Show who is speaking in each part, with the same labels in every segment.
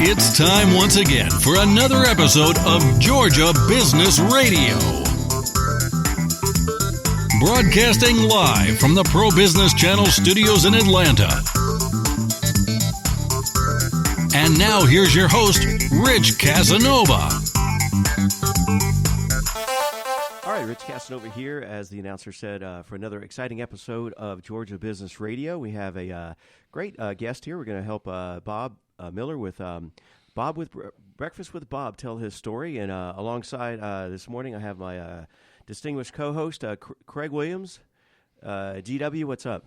Speaker 1: It's time once again for another episode of Georgia Business Radio. Broadcasting live from the Pro Business Channel studios in Atlanta. And now here's your host, Rich-Casanova.
Speaker 2: All right, Rich-Casanova here, as the announcer said, for another exciting episode of Georgia Business Radio. We have a great guest here. We're going to help Bob Miller with Breakfast with Bob tell his story. And alongside this morning, I have my distinguished co-host, Craig Williams. GW, what's up?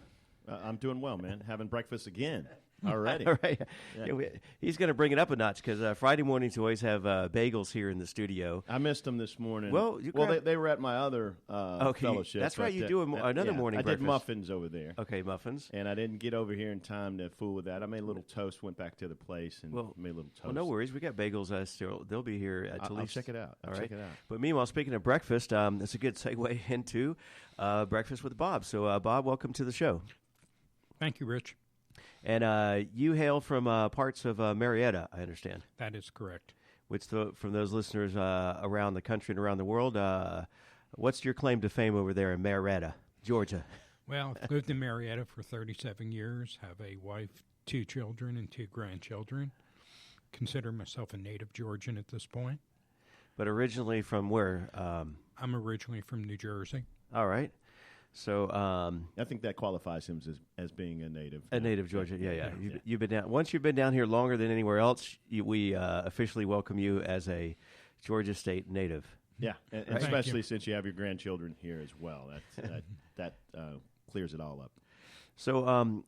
Speaker 3: I'm doing well, man. Having breakfast again already.
Speaker 2: All right.
Speaker 3: Yeah.
Speaker 2: He's going to bring it up a notch because Friday mornings we always have bagels here in the studio.
Speaker 3: I missed them this morning.
Speaker 2: Well,
Speaker 3: they were at my other fellowship.
Speaker 2: That's right. You do another morning breakfast.
Speaker 3: I did muffins over there.
Speaker 2: Okay, muffins.
Speaker 3: And I didn't get over here in time to fool with that. I made a little toast, went back to the place, and made a little toast.
Speaker 2: Well, no worries. We got bagels still. They'll be here at
Speaker 3: I'll
Speaker 2: least.
Speaker 3: check it out. Check it out.
Speaker 2: But meanwhile, speaking of breakfast, that's a good segue into Breakfast with Bob. So, Bob, welcome to the show.
Speaker 4: Thank you, Rich.
Speaker 2: And you hail from parts of Marietta, I understand.
Speaker 4: That is correct.
Speaker 2: Which, from those listeners around the country and around the world, what's your claim to fame over there in Marietta, Georgia?
Speaker 4: Well, I've lived in Marietta for 37 years, have a wife, 2 children, and 2 grandchildren. Consider myself a native Georgian at this point.
Speaker 2: But originally from where?
Speaker 4: I'm originally from New Jersey.
Speaker 2: All right. So
Speaker 3: I think that qualifies him as being a native.
Speaker 2: A native Georgia, yeah. You've been down. Once you've been down here longer than anywhere else, we officially welcome you as a Georgia State native.
Speaker 3: Yeah, and especially since you have your grandchildren here as well. That clears it all up.
Speaker 2: So,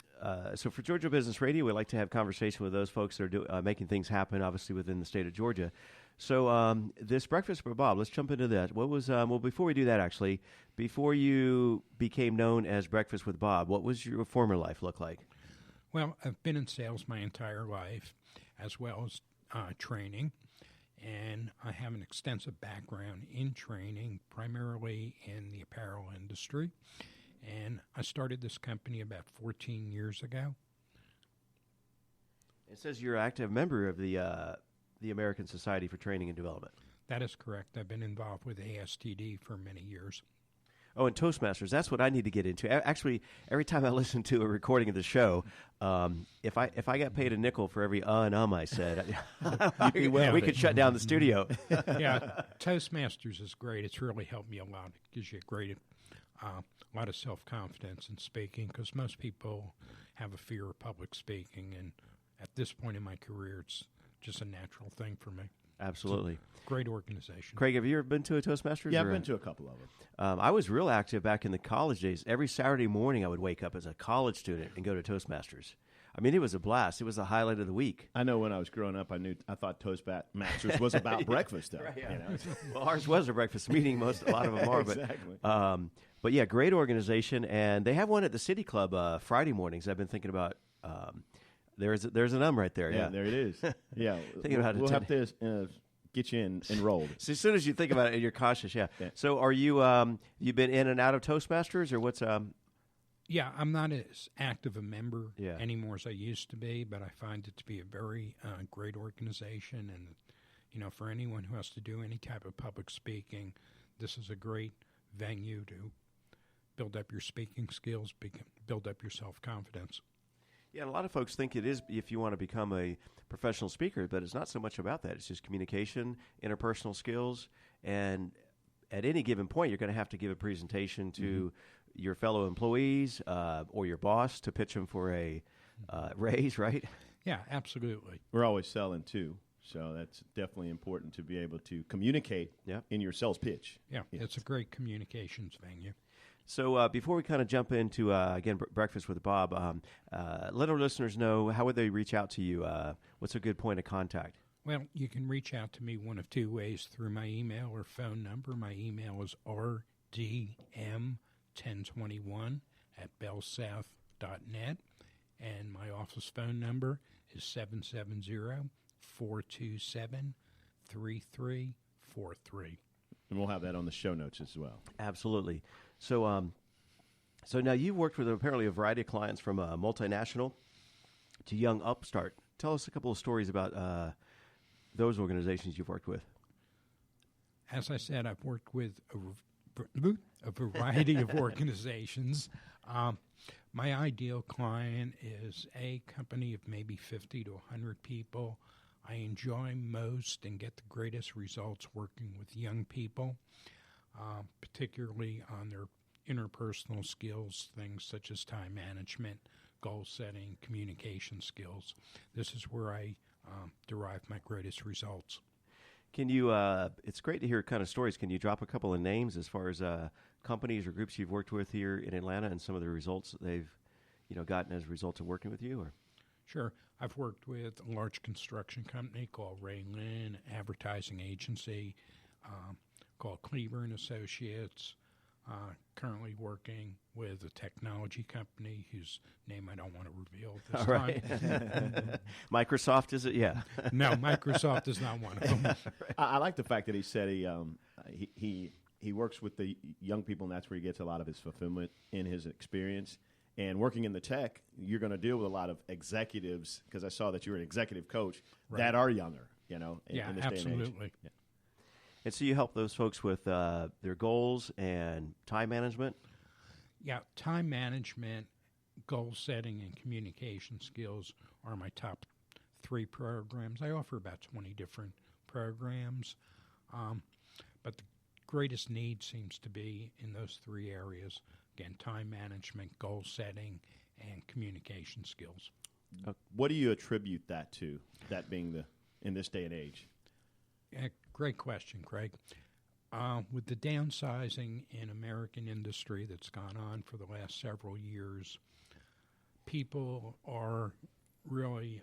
Speaker 2: so for Georgia Business Radio, we like to have conversation with those folks that are making things happen, obviously within the state of Georgia. So, this Breakfast with Bob, let's jump into that. What was before we do that, actually, before you became known as Breakfast with Bob, what was your former life look like?
Speaker 4: Well, I've been in sales my entire life, as well as training, and I have an extensive background in training, primarily in the apparel industry. And I started this company about 14 years ago.
Speaker 2: It says you're an active member of the American Society for Training and Development.
Speaker 4: That is correct. I've been involved with ASTD for many years.
Speaker 2: Oh, and Toastmasters, that's what I need to get into. Actually, every time I listen to a recording of the show, if I got paid a nickel for every and I said, we could shut down the studio.
Speaker 4: Yeah, Toastmasters is great. It's really helped me a lot. It gives you a lot of self-confidence in speaking, because most people have a fear of public speaking, and at this point in my career, it's just a natural thing for me.
Speaker 2: Absolutely.
Speaker 4: Great organization.
Speaker 2: Craig, have you ever been to a Toastmasters?
Speaker 3: Yeah, I've been to a couple of them.
Speaker 2: I was real active back in the college days. Every Saturday morning I would wake up as a college student and go to Toastmasters. I mean, it was a blast. It was the highlight of the week.
Speaker 3: I know when I was growing up, I thought Toastmasters was about breakfast, though.
Speaker 2: Right, yeah.
Speaker 3: You know?
Speaker 2: Well, ours was a breakfast meeting. A lot of them are.
Speaker 3: Exactly.
Speaker 2: But yeah, great organization. And they have one at the City Club Friday mornings. I've been thinking about there's an right there. Yeah,
Speaker 3: there it is. Yeah,
Speaker 2: thinking about
Speaker 3: we'll have to get you enrolled.
Speaker 2: So as soon as you think about it, you're cautious. Yeah. So are you you've been in and out of Toastmasters, or what's
Speaker 4: Yeah, I'm not as active a member
Speaker 2: Yeah.
Speaker 4: anymore as I used to be, but I find it to be a very great organization. And, for anyone who has to do any type of public speaking, this is a great venue to build up your speaking skills, build up your self-confidence.
Speaker 2: Yeah, and a lot of folks think it is if you want to become a professional speaker, but it's not so much about that. It's just communication, interpersonal skills, and at any given point, you're going to have to give a presentation to your fellow employees or your boss to pitch them for a raise, right?
Speaker 4: Yeah, absolutely.
Speaker 3: We're always selling, too, so that's definitely important to be able to communicate in your sales pitch.
Speaker 4: Yeah, it's a great communications venue.
Speaker 2: So before we kind of jump into, again, Breakfast with Bob, let our listeners know, how would they reach out to you? What's a good point of contact?
Speaker 4: Well, you can reach out to me one of 2 ways, through my email or phone number. My email is rdm1021 @bellsouth.net, and my office phone number is 770-427-3343.
Speaker 3: And we'll have that on the show notes as well.
Speaker 2: Absolutely. So so now you've worked with apparently a variety of clients, from a multinational to young upstart tell us a couple of stories about those organizations you've worked with.
Speaker 4: As I said, I've worked with a variety of organizations. My ideal client is a company of maybe 50 to 100 people. I enjoy most and get the greatest results working with young people, particularly on their interpersonal skills, things such as time management, goal setting, communication skills. This is where I derive my greatest results.
Speaker 2: Can you, it's great to hear kind of stories. Can you drop a couple of names as far as companies or groups you've worked with here in Atlanta and some of the results that they've, gotten as a result of working with you? Or
Speaker 4: Sure. I've worked with a large construction company called Ray Lynn, advertising agency called Cleaver and Associates. Currently working with a technology company whose name I don't want to reveal this
Speaker 2: all right.
Speaker 4: time.
Speaker 2: Microsoft, is it? Yeah.
Speaker 4: No, Microsoft is not one of them.
Speaker 3: I like the fact that he said he works with the young people, and that's where he gets a lot of his fulfillment in his experience. And working in the tech, you're going to deal with a lot of executives, because I saw that you're an executive coach, that are younger, in
Speaker 4: Yeah,
Speaker 3: this day and age.
Speaker 4: absolutely.
Speaker 3: Yeah.
Speaker 2: And so you help those folks with their goals and time management?
Speaker 4: Yeah, time management, goal setting, and communication skills are my top 3 programs. I offer about 20 different programs, but the greatest need seems to be in those 3 areas. Again, time management, goal setting, and communication skills.
Speaker 3: What do you attribute that to, that being in this day and age?
Speaker 4: Yeah, great question, Craig. With the downsizing in American industry that's gone on for the last several years, people are really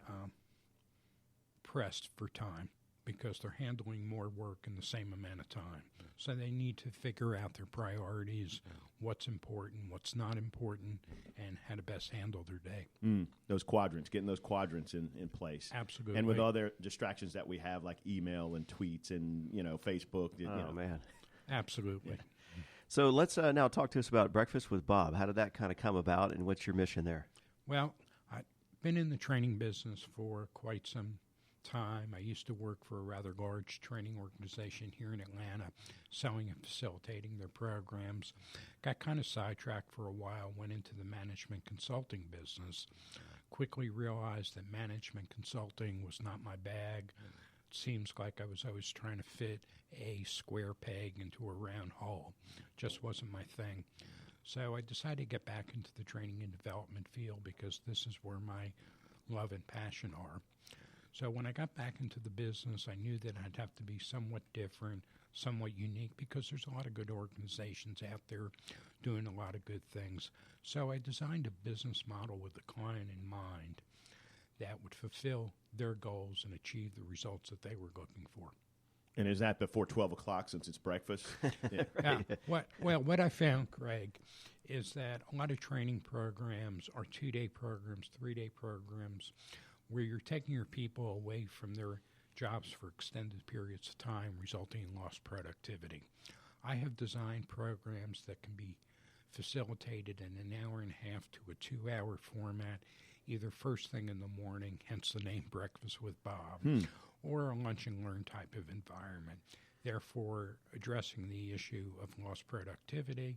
Speaker 4: pressed for time because they're handling more work in the same amount of time. So they need to figure out their priorities, what's important, what's not important, and how to best handle their day.
Speaker 3: Those quadrants, getting those quadrants in place.
Speaker 4: Absolutely.
Speaker 3: And with other distractions that we have, like email and tweets and, Facebook.
Speaker 2: Man.
Speaker 4: Absolutely.
Speaker 3: Yeah.
Speaker 2: So let's now talk to us about Breakfast with Bob. How did that kind of come about, and what's your mission there?
Speaker 4: Well, I've been in the training business for quite some time. I used to work for a rather large training organization here in Atlanta, selling and facilitating their programs. Got kind of sidetracked for a while, went into the management consulting business. Quickly realized that management consulting was not my bag. It seems like I was always trying to fit a square peg into a round hole. Just wasn't my thing. So I decided to get back into the training and development field because this is where my love and passion are. So when I got back into the business, I knew that I'd have to be somewhat different, somewhat unique, because there's a lot of good organizations out there doing a lot of good things. So I designed a business model with the client in mind that would fulfill their goals and achieve the results that they were looking for.
Speaker 3: And is that before 12 o'clock since it's breakfast? Yeah.
Speaker 4: Yeah. What I found, Craig, is that a lot of training programs are 2-day programs, 3-day programs, where you're taking your people away from their jobs for extended periods of time, resulting in lost productivity. I have designed programs that can be facilitated in an hour and a half to a 2-hour format, either first thing in the morning, hence the name Breakfast with Bob, or a lunch and learn type of environment, therefore addressing the issue of lost productivity.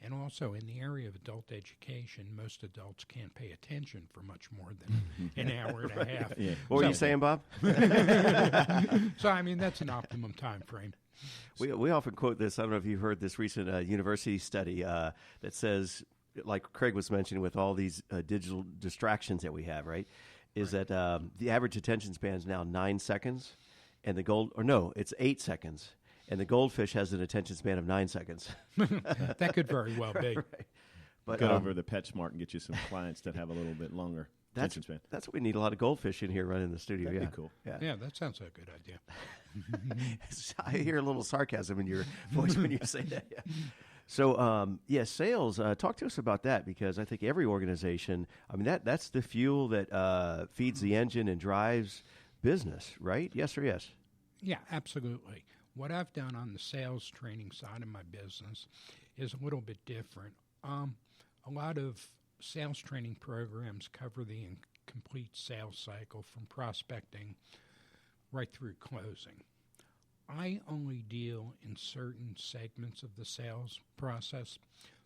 Speaker 4: And also in the area of adult education, most adults can't pay attention for much more than an hour and a half.
Speaker 3: Yeah.
Speaker 2: What were you saying, Bob?
Speaker 4: So, I mean, that's an optimum time frame.
Speaker 2: We often quote this. I don't know if you've heard this recent university study that says, like Craig was mentioning, with all these digital distractions that we have, right, is that the average attention span is now 9 seconds, and it's 8 seconds. And the goldfish has an attention span of 9 seconds.
Speaker 4: That could very well be.
Speaker 2: Right. But
Speaker 3: Go over to PetSmart and get you some clients that have a little bit longer attention span.
Speaker 2: That's what we need, a lot of goldfish in here running the studio.
Speaker 3: That'd
Speaker 2: yeah.
Speaker 3: be cool.
Speaker 4: Yeah, that sounds like a good idea.
Speaker 2: I hear a little sarcasm in your voice when you say that. Yeah. So, sales, talk to us about that, because I think every organization, that's the fuel that feeds the engine and drives business, right? Yes or yes?
Speaker 4: Yeah, absolutely. What I've done on the sales training side of my business is a little bit different. A lot of sales training programs cover the complete sales cycle from prospecting right through closing. I only deal in certain segments of the sales process,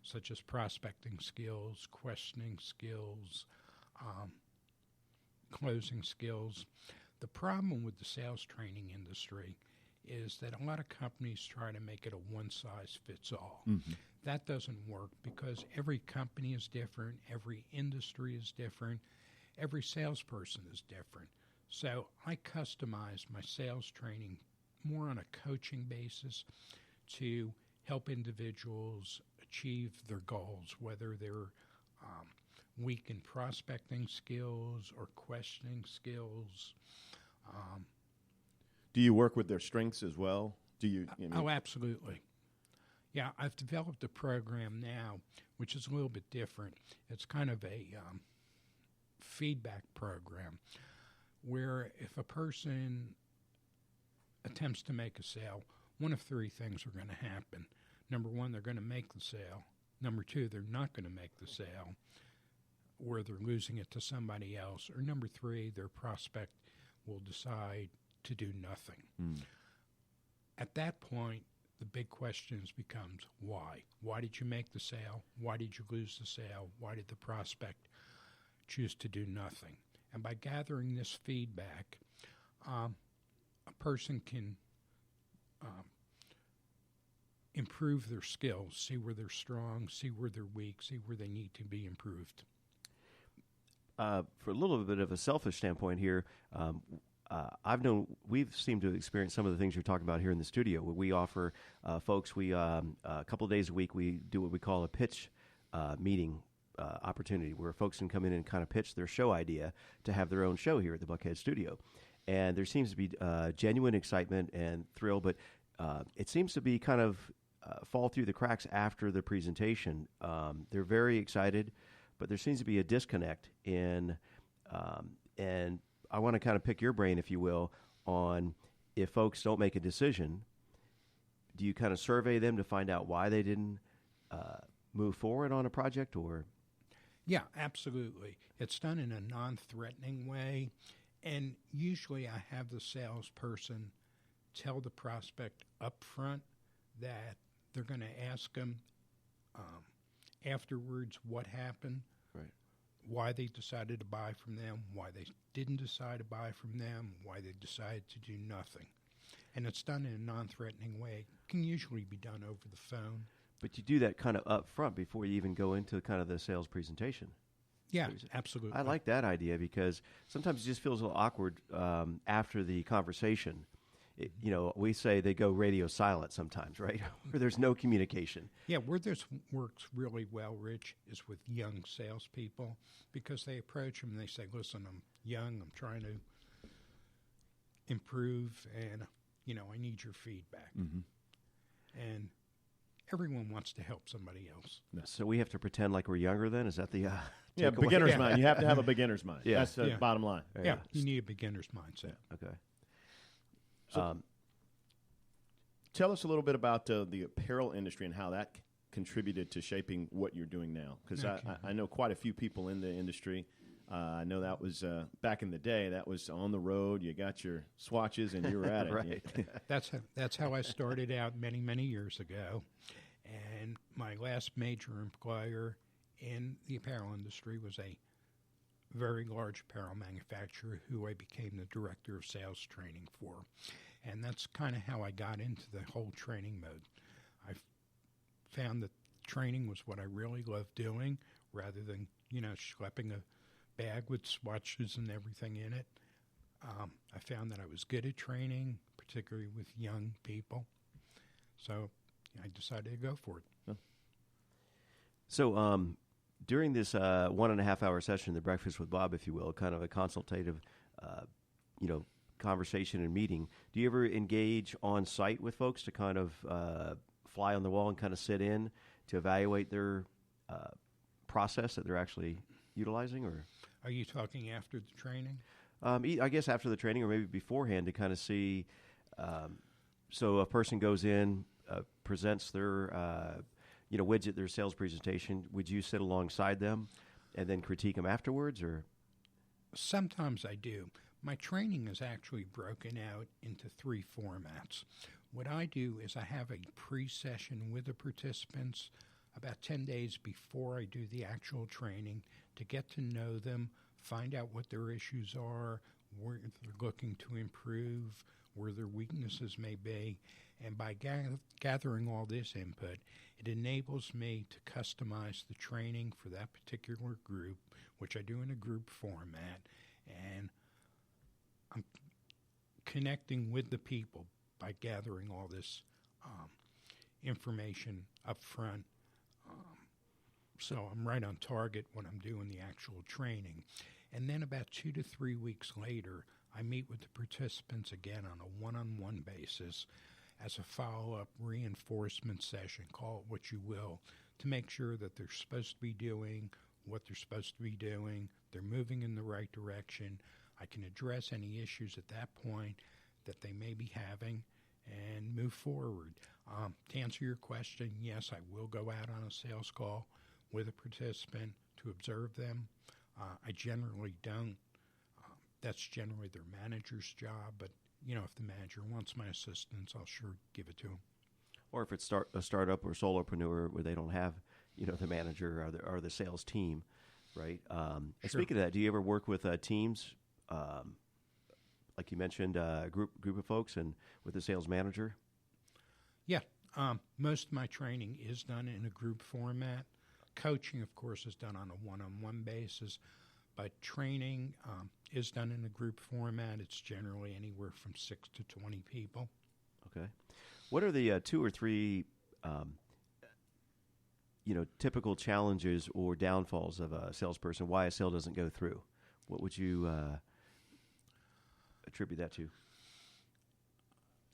Speaker 4: such as prospecting skills, questioning skills, closing skills. The problem with the sales training industry is that a lot of companies try to make it a one-size-fits-all. Mm-hmm. That doesn't work because every company is different, every industry is different, every salesperson is different. So I customize my sales training more on a coaching basis to help individuals achieve their goals, whether they're weak in prospecting skills or questioning skills.
Speaker 3: Do you work with their strengths as well? Do you?
Speaker 4: Oh, absolutely. Yeah, I've developed a program now, which is a little bit different. It's kind of a feedback program where if a person attempts to make a sale, one of three things are going to happen. Number one, they're going to make the sale. Number two, they're not going to make the sale, or they're losing it to somebody else. Or number three, their prospect will decide to do nothing. At that point, the big questions becomes why? Why did you make the sale? Why did you lose the sale? Why did the prospect choose to do nothing? And by gathering this feedback, a person can improve their skills, see where they're strong, see where they're weak, see where they need to be improved.
Speaker 2: For a little bit of a selfish standpoint here, we've seemed to experience some of the things you're talking about here in the studio. We offer folks, a couple of days a week, we do what we call a pitch meeting opportunity where folks can come in and kind of pitch their show idea to have their own show here at the Buckhead Studio. And there seems to be genuine excitement and thrill, but it seems to be kind of fall through the cracks after the presentation. They're very excited, but there seems to be a disconnect in, and I want to kind of pick your brain, if you will, on if folks don't make a decision, do you kind of survey them to find out why they didn't move forward on a project? Or
Speaker 4: Yeah, absolutely. It's done in a non-threatening way, and usually I have the salesperson tell the prospect up front that they're going to ask them afterwards what happened,
Speaker 2: right,
Speaker 4: why they decided to buy from them, why they didn't decide to buy from them, why they decided to do nothing. And it's done in a non-threatening way. It can usually be done over the phone.
Speaker 2: But you do that kind of up front before you even go into kind of the sales presentation.
Speaker 4: Yeah, absolutely.
Speaker 2: I like that idea because sometimes it just feels a little awkward after the conversation. We say they go radio silent sometimes, right? Where there's no communication.
Speaker 4: Yeah, where this works really well, Rich, is with young salespeople because they approach them and they say, listen, I'm young, I'm trying to improve, and, I need your feedback. Mm-hmm. And everyone wants to help somebody else.
Speaker 2: So we have to pretend like we're younger then? Is that the
Speaker 3: yeah, beginner's mind. You have to have a beginner's mind.
Speaker 2: Yeah.
Speaker 3: That's the bottom line.
Speaker 4: Yeah, you need a beginner's mindset.
Speaker 2: Okay.
Speaker 3: So, tell us a little bit about the apparel industry and how that contributed to shaping what you're doing now. Because I know quite a few people in the industry. I know that was back in the day. That was on the road. You got your swatches and you were at it.
Speaker 2: Right.
Speaker 4: That's how I started out many, many years ago. And my last major employer in the apparel industry was a very large apparel manufacturer who I became the director of sales training for. And that's kind of how I got into the whole training mode. I found that training was what I really loved doing rather than, schlepping a bag with swatches and everything in it. I found that I was good at training, particularly with young people. So I decided to go for it.
Speaker 2: Huh. So during this 1.5 hour session, the Breakfast with Bob, if you will, kind of a consultative, conversation and meeting, do you ever engage on site with folks to kind of fly on the wall and kind of sit in to evaluate their process that they're actually utilizing? Or
Speaker 4: are you talking after the training?
Speaker 2: I guess after the training or maybe beforehand to kind of see. So a person goes in, presents their widget, their sales presentation. Would you sit alongside them and then critique them afterwards, or?
Speaker 4: Sometimes I do. My training is actually broken out into 3 formats. What I do is I have a pre-session with the participants about 10 days before I do the actual training to get to know them, find out what their issues are, where they're looking to improve, where their weaknesses may be. And by gathering all this input, it enables me to customize the training for that particular group, which I do in a group format. And I'm connecting with the people by gathering all this information up front. So I'm right on target when I'm doing the actual training. And then about 2 to 3 weeks later, I meet with the participants again on a one-on-one basis as a follow-up reinforcement session, call it what you will, to make sure that they're supposed to be doing what they're supposed to be doing, they're moving in the right direction. I can address any issues at that point that they may be having and move forward. To answer your question, yes, I will go out on a sales call with a participant to observe them. I generally don't. That's generally their manager's job, but if the manager wants my assistance, I'll sure give it to him.
Speaker 2: Or if it's a startup or solopreneur where they don't have, the manager or the sales team, right? And speaking of that, do you ever work with teams, like you mentioned, a group of folks, and with the sales manager?
Speaker 4: Yeah, most of my training is done in a group format. Coaching, of course, is done on a one-on-one basis, but training is done in a group format. It's generally anywhere from 6 to 20 people.
Speaker 2: Okay. What are the 2 or 3, typical challenges or downfalls of a salesperson? Why a sale doesn't go through? What would you attribute that to?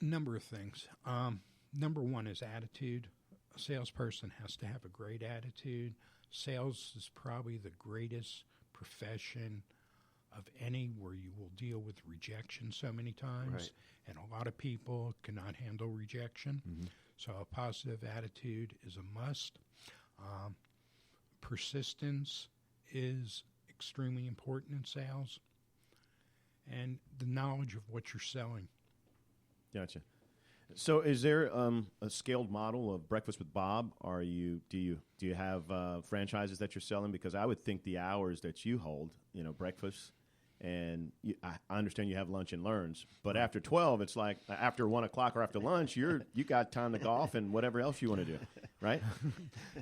Speaker 4: A number of things. Number one is attitude. A salesperson has to have a great attitude. Sales is probably the greatest profession of any where you will deal with rejection so many times.
Speaker 2: Right.
Speaker 4: And a lot of people cannot handle rejection. Mm-hmm. So a positive attitude is a must. Persistence is extremely important in sales. And the knowledge of what you're selling.
Speaker 3: Gotcha. So, is there a scaled model of Breakfast with Bob? Do you have franchises that you're selling? Because I would think the hours that you hold, breakfast, and I understand you have lunch and learns, but after 12, it's like after 1 o'clock or after lunch, you got time to golf and whatever else you want to do, right?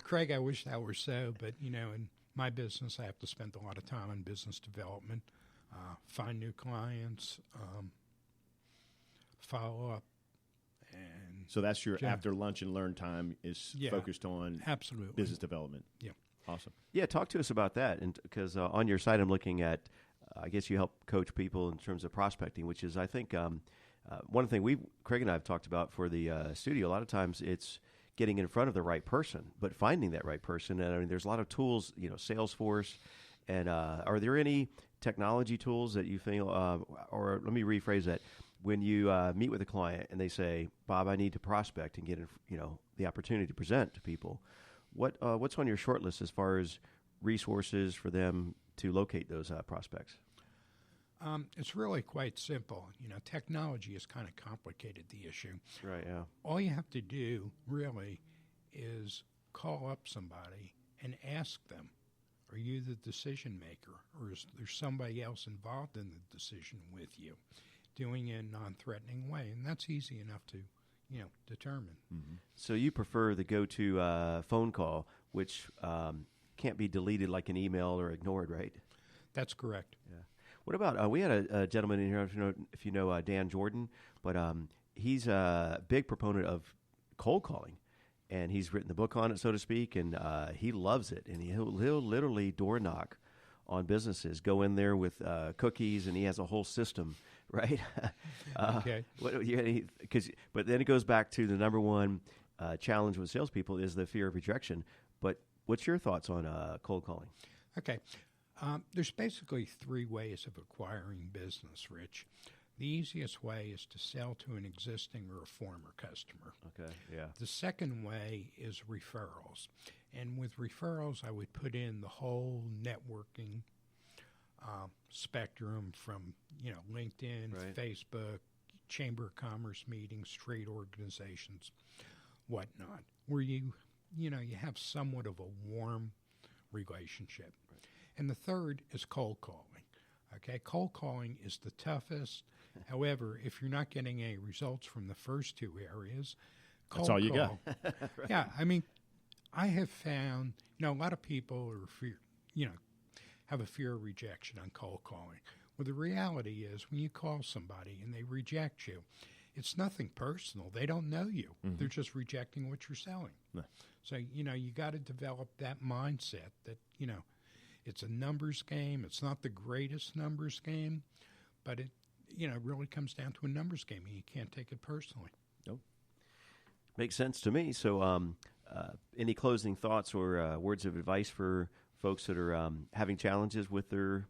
Speaker 4: Craig, I wish that were so, but in my business, I have to spend a lot of time on business development, find new clients, follow up. And
Speaker 3: so that's your after lunch and learn time is focused on
Speaker 4: absolutely
Speaker 3: business development.
Speaker 4: Yeah.
Speaker 3: Awesome.
Speaker 2: Yeah, talk to us about that. And because on your site, I'm looking at, I guess you help coach people in terms of prospecting, which is, I think, one thing Craig and I have talked about for the studio. A lot of times it's getting in front of the right person, but finding that right person. And I mean, there's a lot of tools, Salesforce. And are there any technology tools that you feel, or let me rephrase that. When you meet with a client and they say, Bob, I need to prospect and get the opportunity to present to people, what's on your short list as far as resources for them to locate those prospects?
Speaker 4: It's really quite simple. Technology has kind of complicated the issue.
Speaker 2: Right, yeah.
Speaker 4: All you have to do really is call up somebody and ask them, are you the decision maker, or is there somebody else involved in the decision with you? Doing it in a non-threatening way, and that's easy enough to, determine.
Speaker 2: Mm-hmm. So you prefer the go-to phone call, which can't be deleted like an email or ignored, right?
Speaker 4: That's correct.
Speaker 2: Yeah. What about we had a gentleman in here, if you know Dan Jordan, but he's a big proponent of cold calling, and he's written the book on it, so to speak, and he loves it, and he'll literally door knock on businesses, go in there with cookies, and he has a whole system. Right.
Speaker 4: Okay.
Speaker 2: But then it goes back to the number one challenge with salespeople is the fear of rejection. But what's your thoughts on cold calling?
Speaker 4: Okay. There's basically 3 ways of acquiring business, Rich. The easiest way is to sell to an existing or a former customer.
Speaker 2: Okay. Yeah.
Speaker 4: The second way is referrals, and with referrals, I would put in the whole networking spectrum from, LinkedIn,
Speaker 2: Right.
Speaker 4: Facebook, Chamber of Commerce meetings, trade organizations, whatnot, where you have somewhat of a warm relationship. Right. And the third is cold calling. Okay, cold calling is the toughest. However, if you're not getting any results from the first two areas,
Speaker 3: That's all you got.
Speaker 4: Right. Yeah, I mean, I have found, a lot of people have a fear of rejection on cold calling. Well, the reality is when you call somebody and they reject you, it's nothing personal. They don't know you. Mm-hmm. They're just rejecting what you're selling. No. So, you got to develop that mindset that, it's a numbers game. It's not the greatest numbers game, but it, really comes down to a numbers game, and you can't take it personally.
Speaker 2: Nope. Makes sense to me. So any closing thoughts or words of advice for folks that are having challenges with their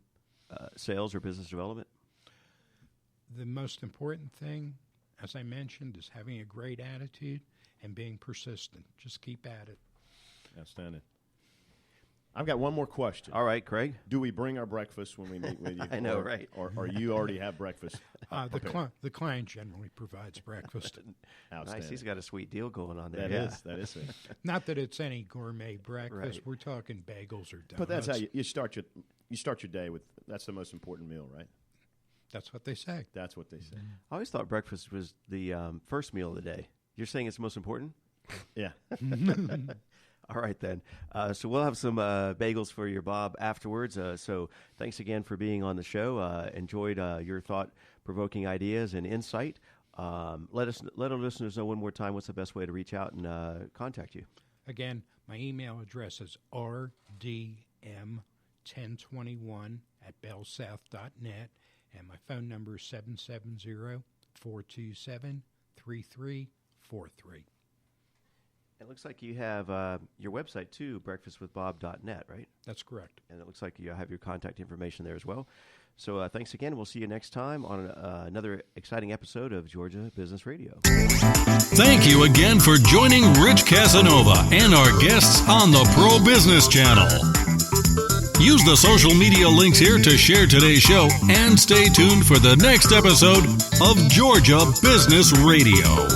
Speaker 2: sales or business development?
Speaker 4: The most important thing, as I mentioned, is having a great attitude and being persistent. Just keep at it.
Speaker 3: Outstanding. I've got one more question.
Speaker 2: All right, Craig.
Speaker 3: Do we bring our breakfast when we meet with you?
Speaker 2: I know, right?
Speaker 3: Or you already have breakfast?
Speaker 4: The client generally provides breakfast.
Speaker 2: Nice. He's got a sweet deal going on there.
Speaker 3: That is it.
Speaker 4: Not that it's any gourmet breakfast.
Speaker 2: Right.
Speaker 4: We're talking bagels or donuts.
Speaker 3: But that's how you start your day with. That's the most important meal, right?
Speaker 4: That's what they say.
Speaker 3: That's what they say.
Speaker 2: I always thought breakfast was the first meal of the day. You're saying it's the most important?
Speaker 3: Yeah.
Speaker 2: All right, then. So we'll have some bagels for your Bob afterwards. So thanks again for being on the show. Enjoyed your thought-provoking ideas and insight. Let our listeners know one more time what's the best way to reach out and contact you.
Speaker 4: Again, my email address is rdm1021@bellsouth.net, and my phone number is 770-427-3343.
Speaker 2: It looks like you have your website, too, breakfastwithbob.net, right?
Speaker 4: That's correct.
Speaker 2: And it looks like you have your contact information there as well. So thanks again. We'll see you next time on another exciting episode of Georgia Business Radio.
Speaker 1: Thank you again for joining Rich Casanova and our guests on the Pro Business Channel. Use the social media links here to share today's show and stay tuned for the next episode of Georgia Business Radio.